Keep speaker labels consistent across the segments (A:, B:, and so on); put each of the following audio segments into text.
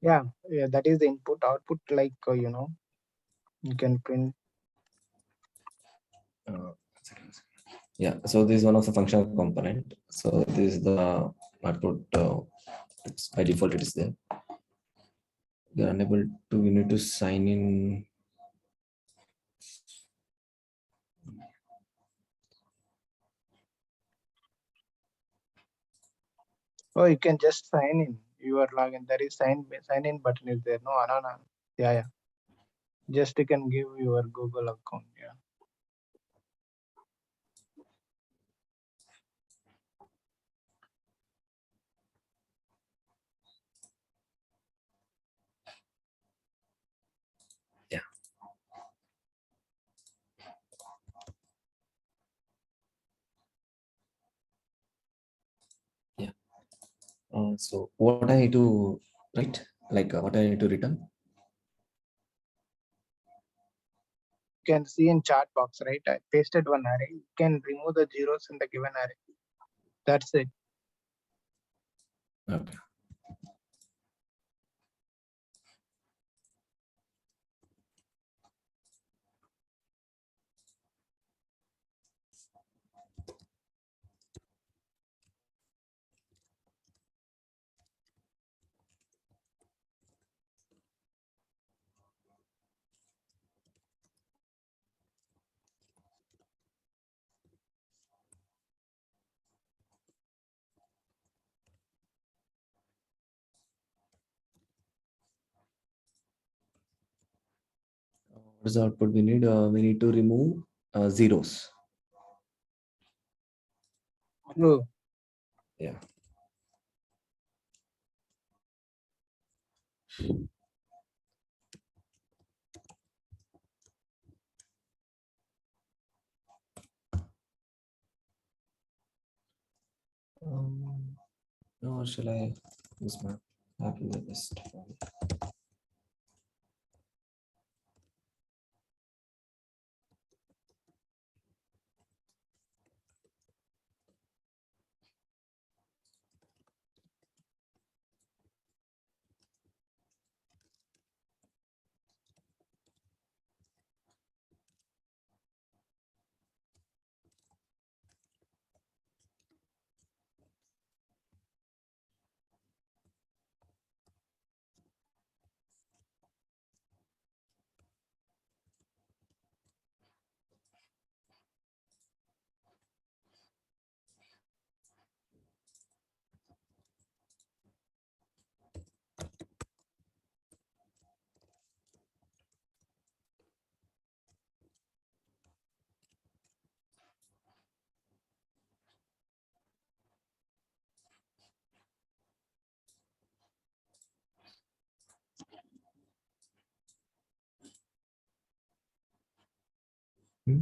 A: Yeah, that is the input output, like you can print.
B: Yeah, so this is one of the functional component. So this is the output. It's by default it is there. You're unable to, you need to sign in.
A: Oh, you can just sign in. You are login. There is sign in button is there. No, no, no. Yeah. Just you can give your Google account. Yeah.
B: Yeah. Yeah. So what I need to write, like what I need to return?
A: You can see in chat box, right? I pasted one array. You can remove the zeros in the given array. That's it.
B: Okay. What is the output we need? We need to remove zeros.
A: True.
B: Yeah. Or shall I use my app is the best? Hmm?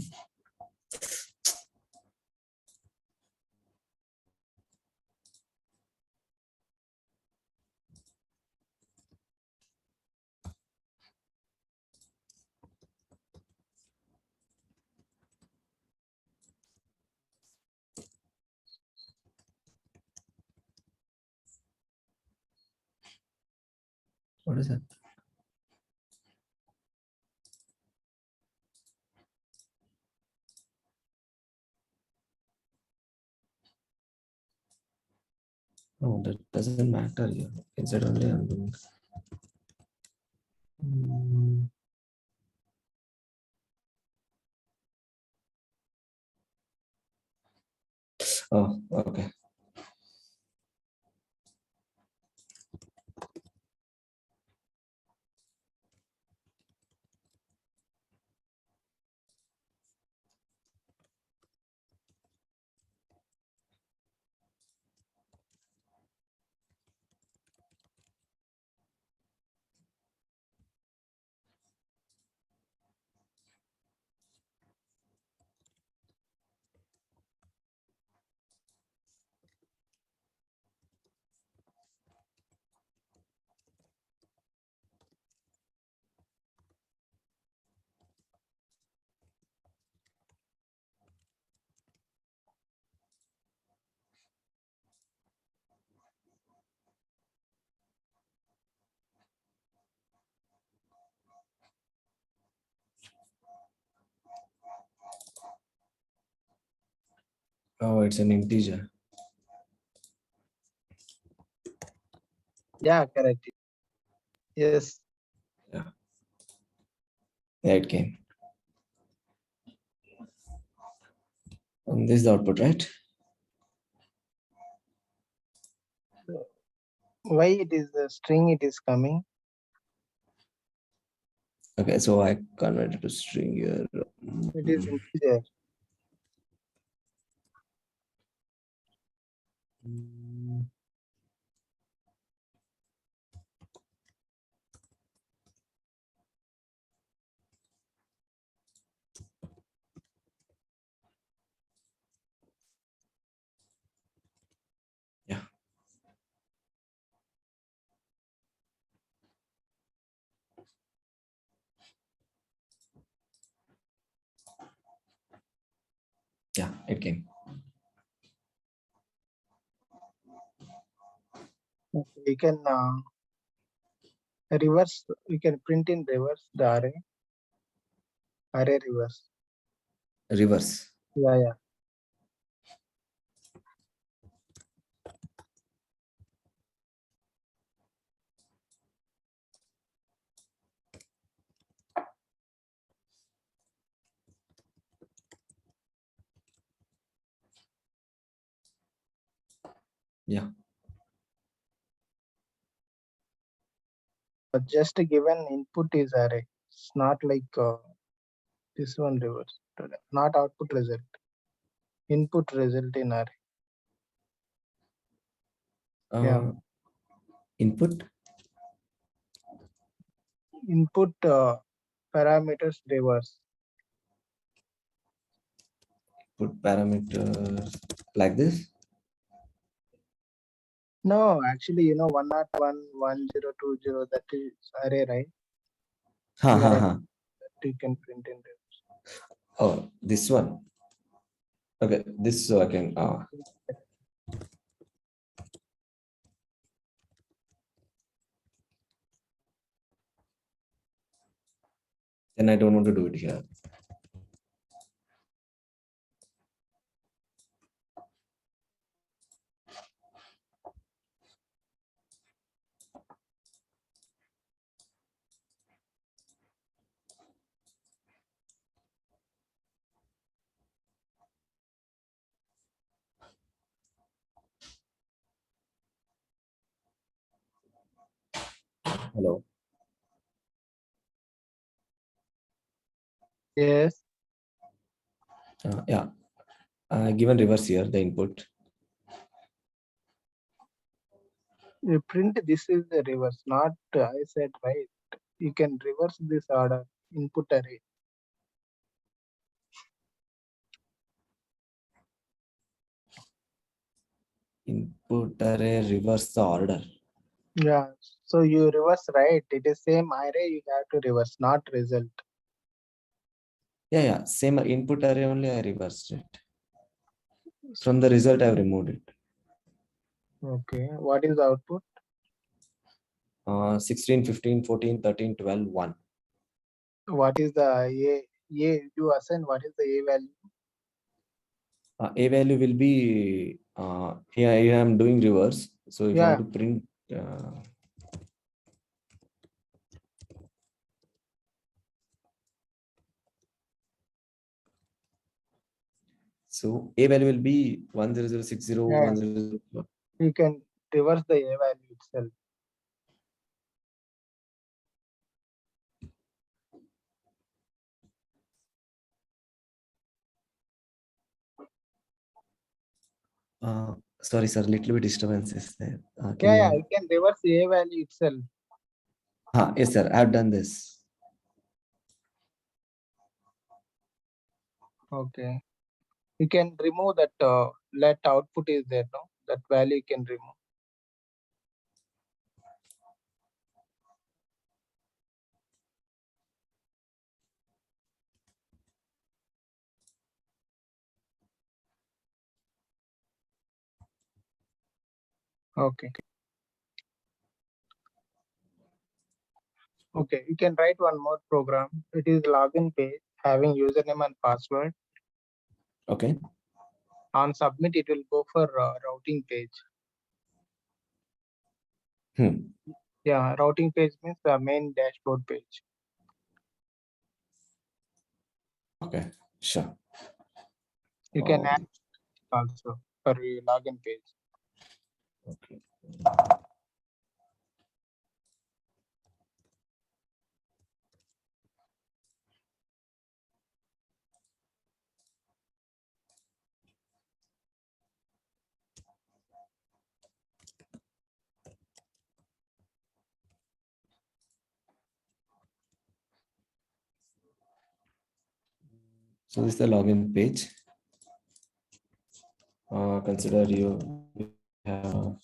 B: What is that? No, that doesn't matter here. Instead only I'm doing. Oh, okay. Oh, it's an integer.
A: Yeah, correct. Yes.
B: Yeah. Yeah, it came. And this is the output, right?
A: Why it is the string it is coming?
B: Okay, so I converted to string here.
A: It is integer.
B: Mm, Yeah. Yeah, it came.
A: Okay, we can reverse. We can print in reverse the array reverse.
B: Reverse.
A: Yeah, yeah.
B: Yeah.
A: Just given input is array. It's not like this one reverse. Not output result. Input result in array. Yeah.
B: Input.
A: Input parameters reverse.
B: Put parameters like this.
A: No, actually, 101, 1020, that is array, right?
B: Ha ha
A: Yeah,
B: ha.
A: that you can print in reverse.
B: Oh, this one. Okay, this so I can. Then I don't want to do it here. Hello.
A: Yes.
B: Yeah. Given reverse here, the input.
A: You print this is the reverse, not I said right. You can reverse this order input array.
B: Input array reverse the order.
A: Yeah. So you reverse right. It is same array you have to reverse, not result.
B: Yeah. Same input array only I reversed it. From the result, I've removed it.
A: Okay. What is the output?
B: 16, 15, 14, 13, 12, 1.
A: What is the A? You assign what is the A value?
B: A value will be, here I am doing reverse. So if I
A: Yeah.
B: want to print, so A value will be 10060,
A: Yeah.
B: 100.
A: You can reverse the A value itself.
B: Sorry, sir, little bit disturbance is there. Can
A: Yeah,
B: you?
A: you can reverse the A value itself.
B: Yes, sir, I've done this.
A: Okay. You can remove that let output is there, no? That value you can remove. Okay. Okay. You can write one more program. It is login page having username and password.
B: Okay.
A: On submit, it will go for routing page. Yeah, routing page means the main dashboard page.
B: Okay, sure.
A: You can add also for your login page.
B: Okay. So this is the login page. Consider you have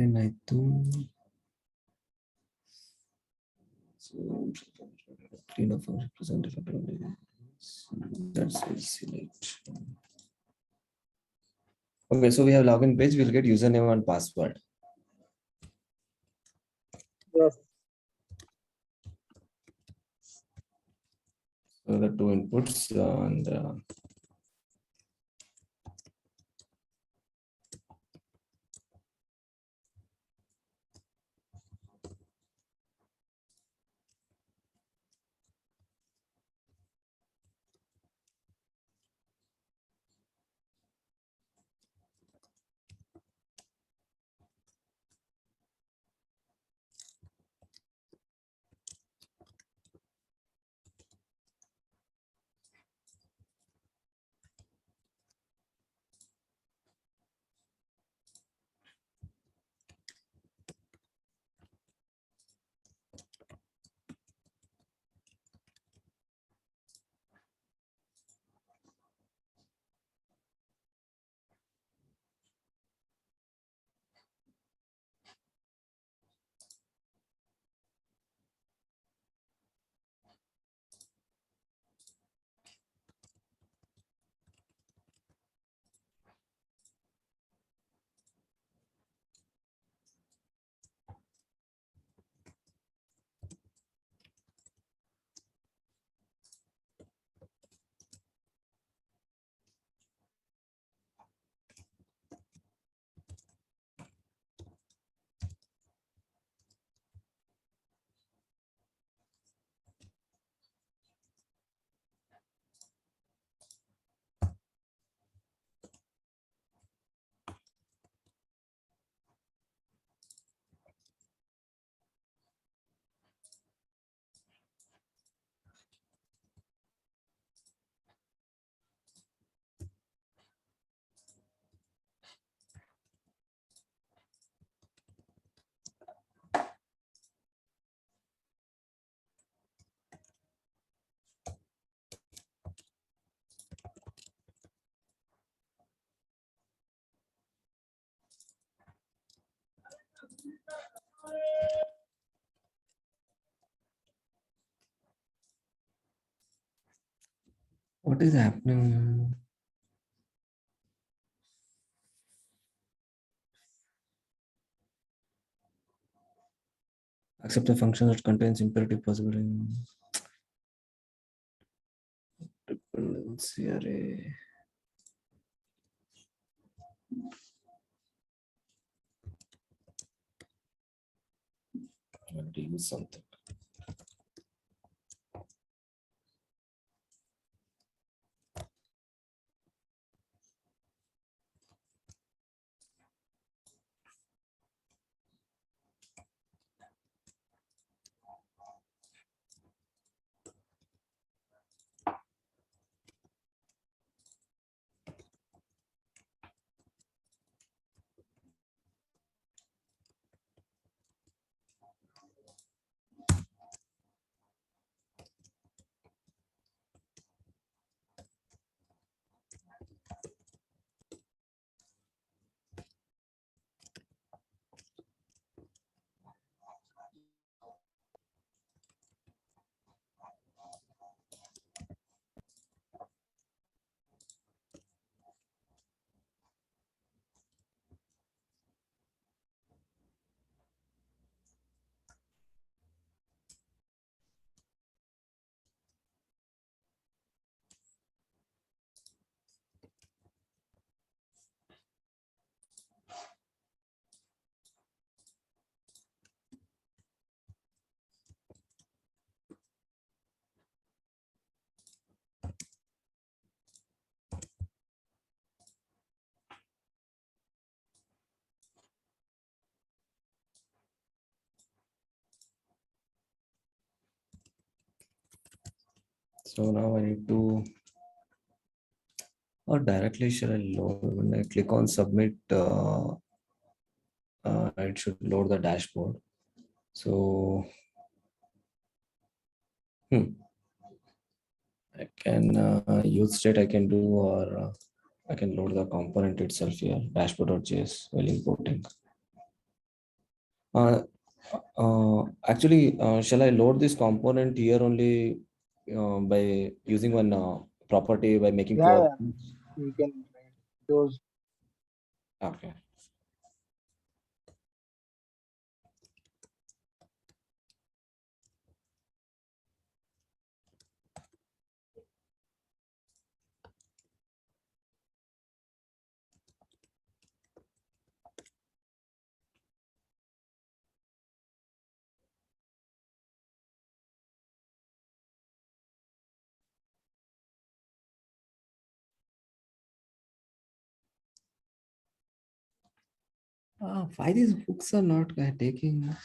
B: ಏನಾಯ್ತು clean up function present that's select. Okay, so we have login page. We'll get username and password.
A: Yes.
B: So the two inputs and what is happening? Accept a function that contains imperative possible dependency array. I want to use something. So now I need to, or directly should I load? When I click on submit, it should load the dashboard. So I can use state I can do, or I can load the component itself here, dashboard.js while importing. Actually, shall I load this component here only by using one property by making two
A: Yeah, yeah.
B: options?
A: You can write those.
B: Okay. Why these books are not taking?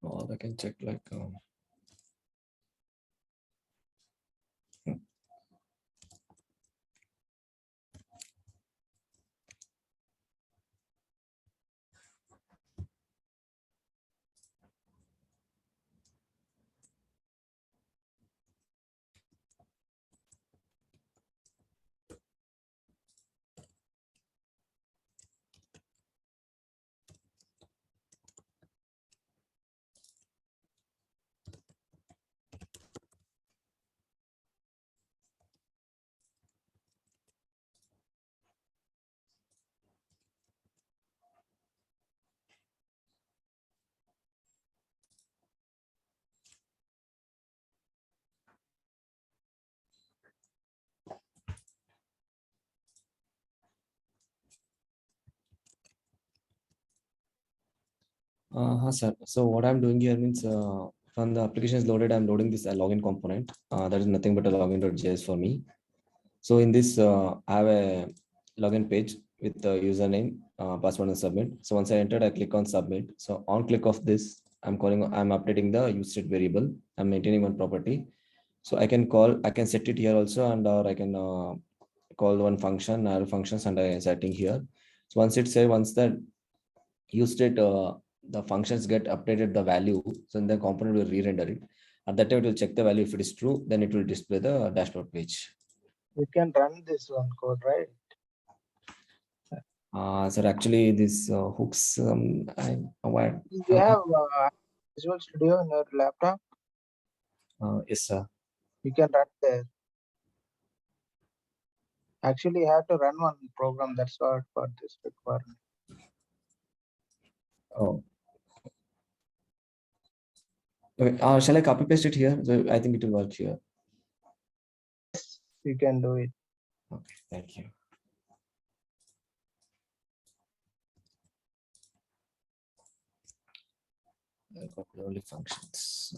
B: Or I can check like. Sir. So what I'm doing here means when the application is loaded, I'm loading this login component. That is nothing but a login.js for me. So in this, I have a login page with the username, password, and submit. So once I entered, I click on submit. So on click of this, I'm updating the use state variable. I'm maintaining one property. So I can set it here also, and or I can call one function, null functions, and I am setting here. So once that use state the functions get updated the value, so then the component will re-render it. At that time, it will check the value. If it is true, then it will display the dashboard page.
A: We can run this one code, right?
B: So actually, this hooks, I avoid.
A: You have Visual Studio in your laptop.
B: Yes,
A: You can run there. Actually, you have to run one program that's what for this requirement.
B: oh. Okay, shall I copy paste it here? So I think it will work here.
A: You can do it.
B: Okay, thank you. I copy only functions.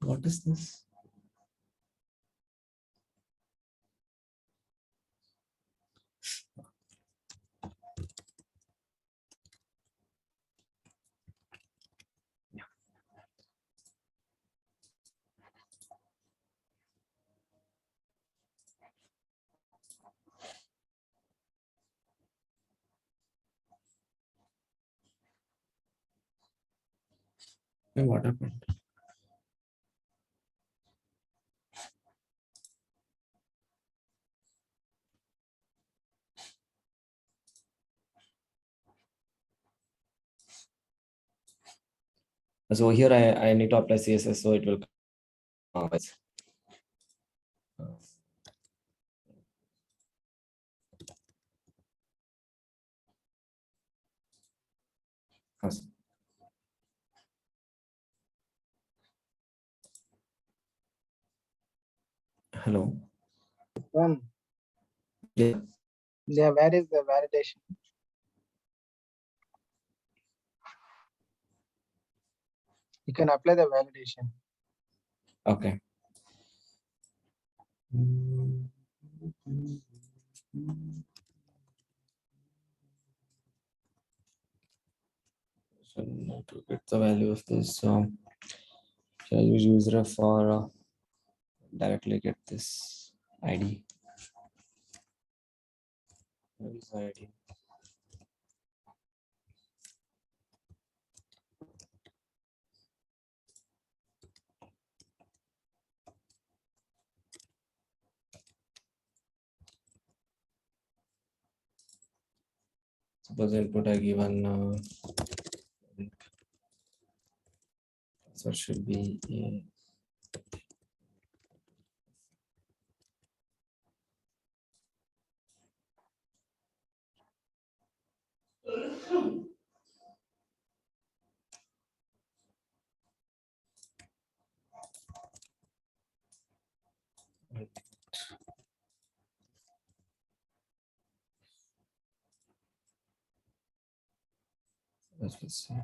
B: What is this? Hey, what happened? So here I need to apply CSS, so it will. Hello.
A: One.
B: Yeah.
A: Yeah, where is the validation? You can apply the validation.
B: Okay. So now to get the value of this, shall I use useref or directly get this ID? Where is the ID? Suppose input I given so it should be let's see.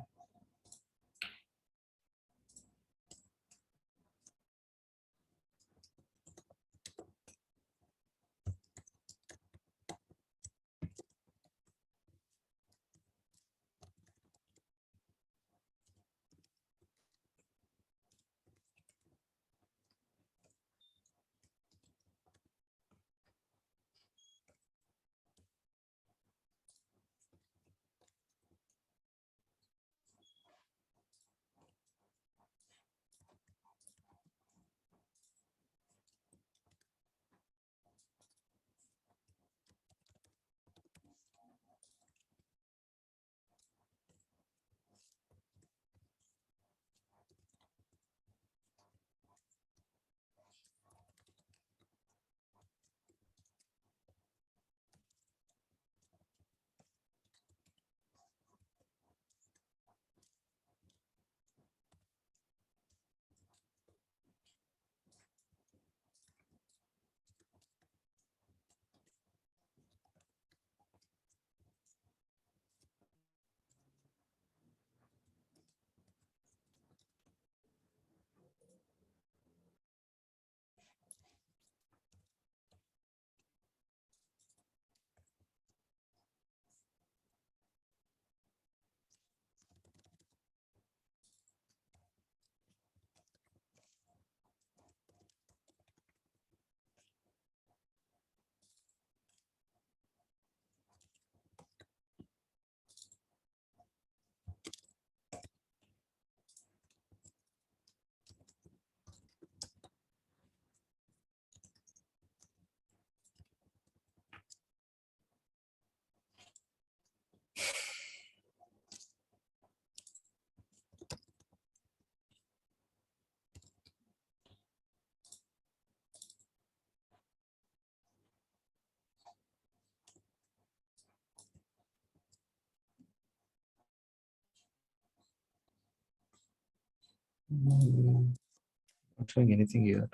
B: Not showing anything here.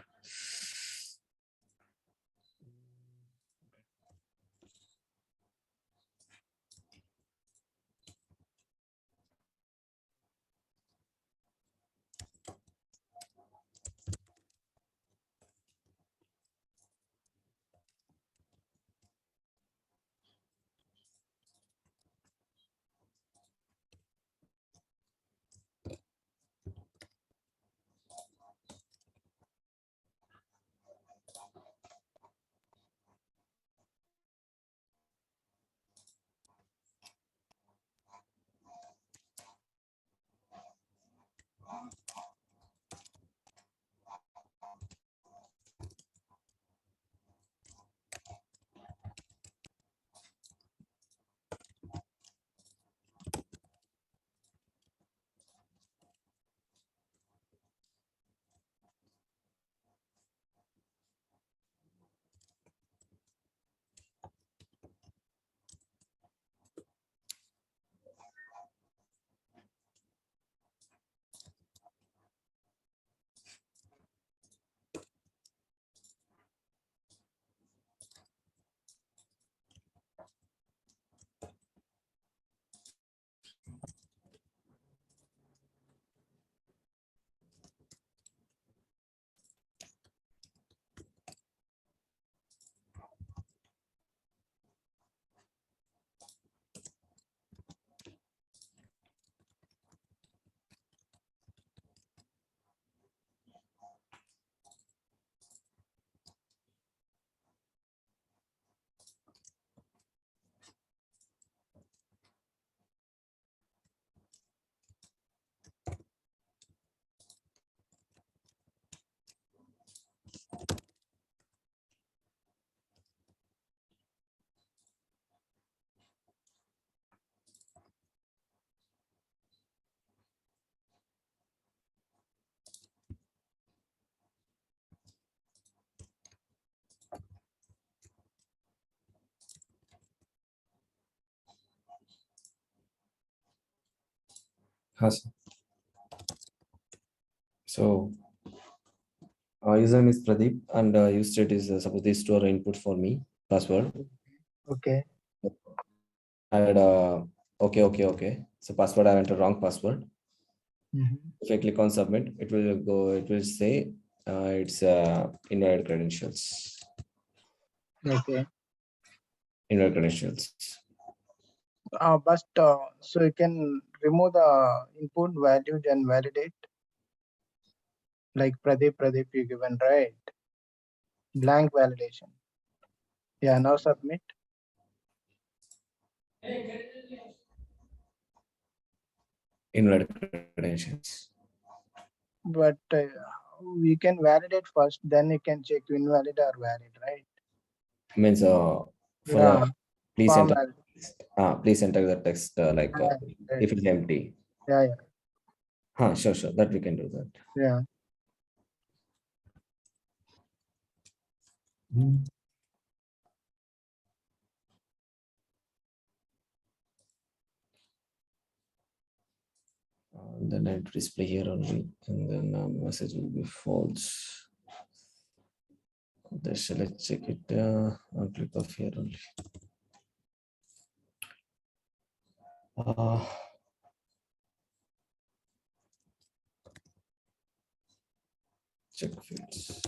B: Has so username is Pradeep and use state is suppose this store input for me password.
A: Okay.
B: I had okay. So password I entered wrong password. If I click on submit, it will go. It will say it's invalid credentials.
A: Okay.
B: Invalid credentials.
A: But so you can remove the input value and validate, like Pradeep you given, right? Blank validation. Yeah, now submit.
B: Invalid credentials.
A: But we can validate first, then you can check invalid or valid, right?
B: Means for
A: Yeah,
B: the please
A: form
B: enter
A: valid.
B: please enter the text
A: Yeah, right.
B: if it's empty.
A: Yeah.
B: Sure, that we can do that.
A: Yeah.
B: Then I display here only, and then message will be false. Then shall I check it? I'll click off here only. Check fields.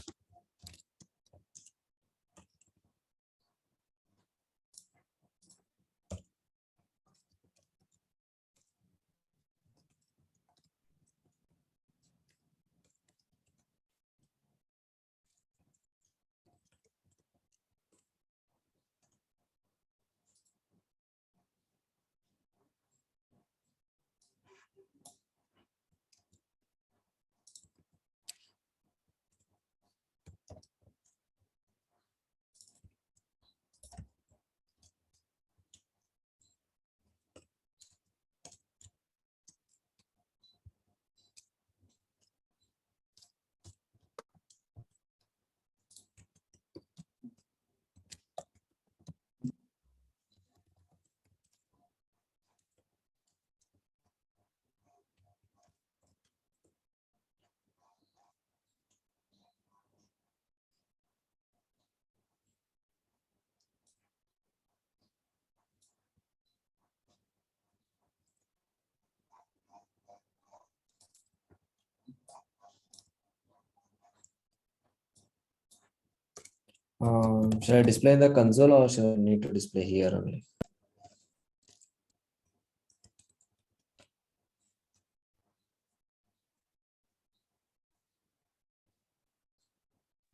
B: Should I display in the console or should I need to display here only?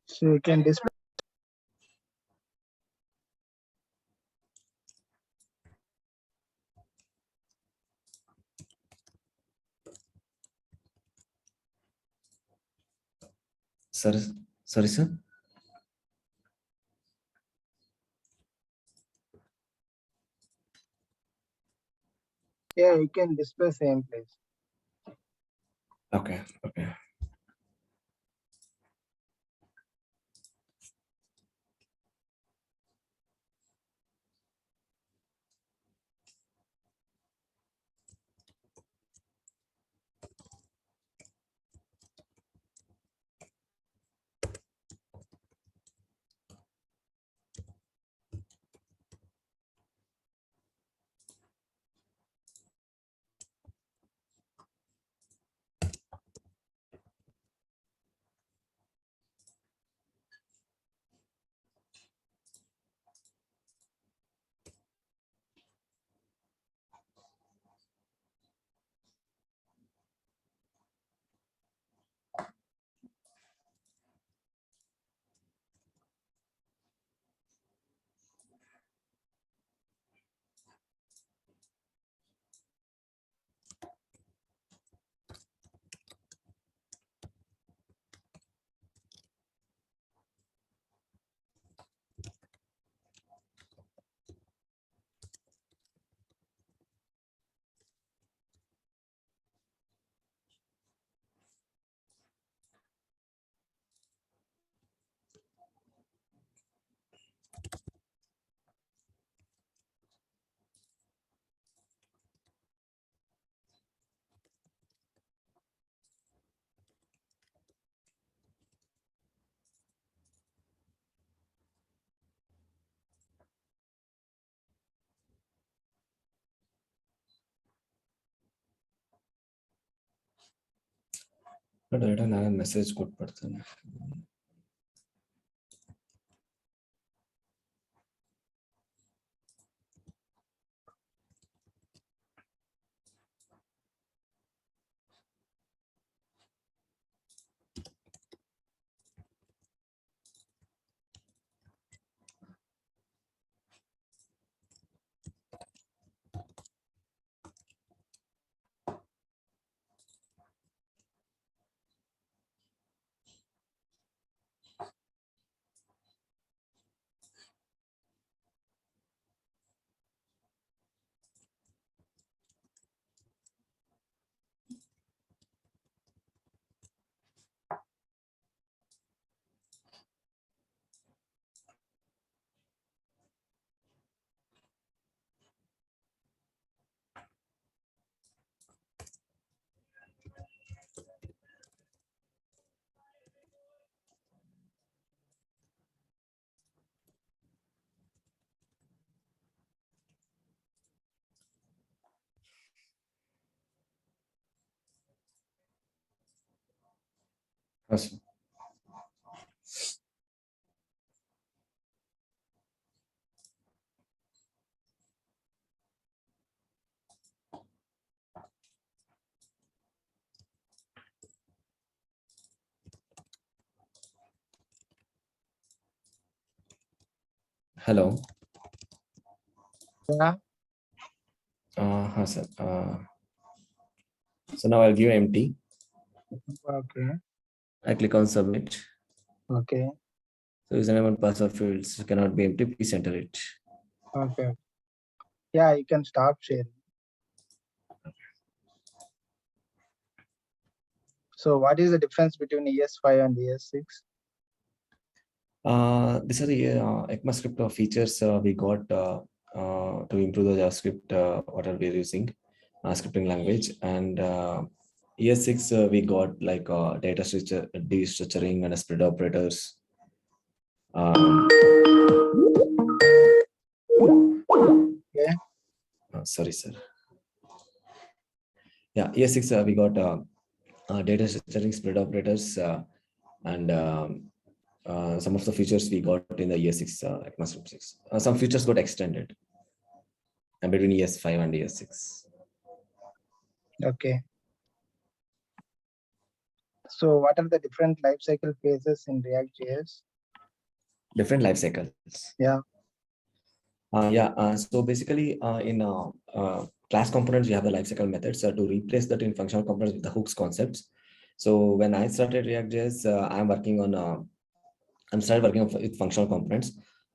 A: So you can display.
B: Sorry, sir.
A: Yeah, you can display same place.
B: Okay. But I don't have a message code button. Awesome. Hello.
A: Yeah.
B: Sir. So now I'll give empty.
A: Okay.
B: I click on submit.
A: Okay.
B: So username and password fields cannot be empty. Please enter it.
A: Okay. Yeah, you can stop sharing. So what is the difference between ES5 and ES6?
B: These are the ECMAScript features we got to improve the JavaScript, what are we using, scripting language. And ES6 we got like data structure, destructuring and spread operators.
A: Yeah.
B: Sorry, sir. Yeah, ES6 we got data structuring, spread operators, and some of the features we got in the ES6, ECMAScript 6. Some features got extended between ES5 and ES6.
A: Okay. So what are the different lifecycle phases in React.js?
B: Different life cycles.
A: Yeah.
B: So basically, in class components, we have the lifecycle methods to replace that in functional components with the hooks concepts. So when I started React.js, I'm started working with functional components.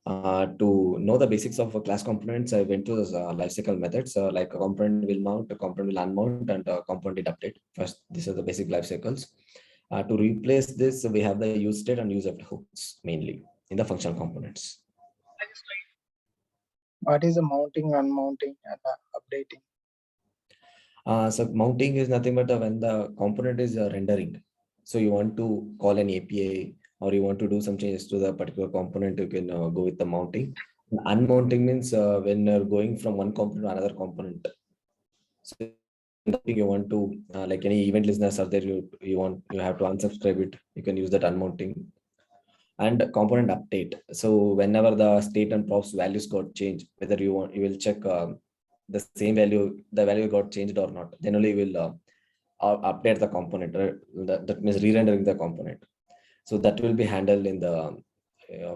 B: To know the basics of class components, I went to those lifecycle methods like a component will mount, a component will unmount, and a component will update. First, these are the basic life cycles. To replace this, we have the use state and use of hooks mainly in the functional components.
A: What is the mounting, unmounting, and updating?
B: So mounting is nothing but when the component is rendering. So you want to call an API or you want to do some changes to the particular component, you can go with the mounting. Unmounting means when you're going from one component to another component. So you want to like any event listeners are there, you have to unsubscribe it. You can use that unmounting. And component update. So whenever the state and props values got changed, whether you will check the same value, the value got changed or not, then only you will update the component. That means re-rendering the component. So that will be handled in the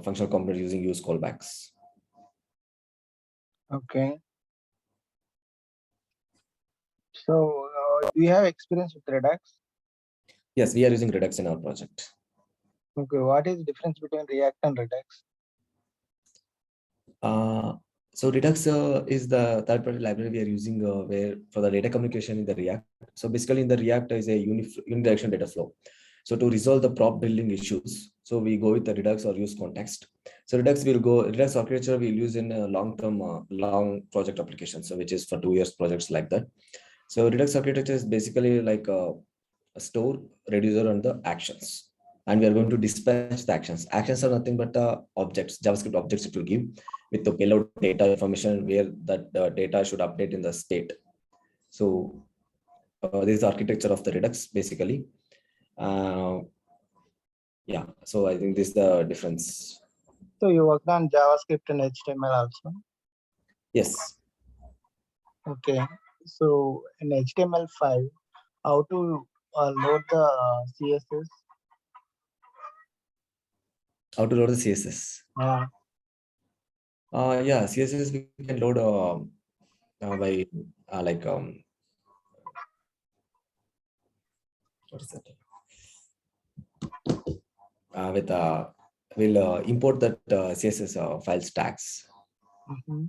B: functional component using use callbacks.
A: Okay. So do you have experience with Redux?
B: Yes, we are using Redux in our project.
A: Okay. What is the difference between React and Redux?
B: So Redux is the third-party library we are using where for the data communication in the React. So basically in the React is a unidirectional data flow. So to resolve the prop building issues, so we go with the Redux or use context. So Redux architecture we'll use in a long-term, long project application. So which is for 2 years projects like that. So Redux architecture is basically like a store, reducer, and the actions. And we are going to dispatch the actions. Actions are nothing but objects, JavaScript objects it will give with the payload data information where that data should update in the state. So this is the architecture of the Redux basically. Yeah, so I think this is the difference.
A: So you worked on JavaScript and HTML also?
B: Yes.
A: Okay. So in HTML5, how to load the CSS?
B: How to load the CSS? Yeah, CSS we can load by like what is that? We'll import that CSS file stacks.
A: Mm-hmm.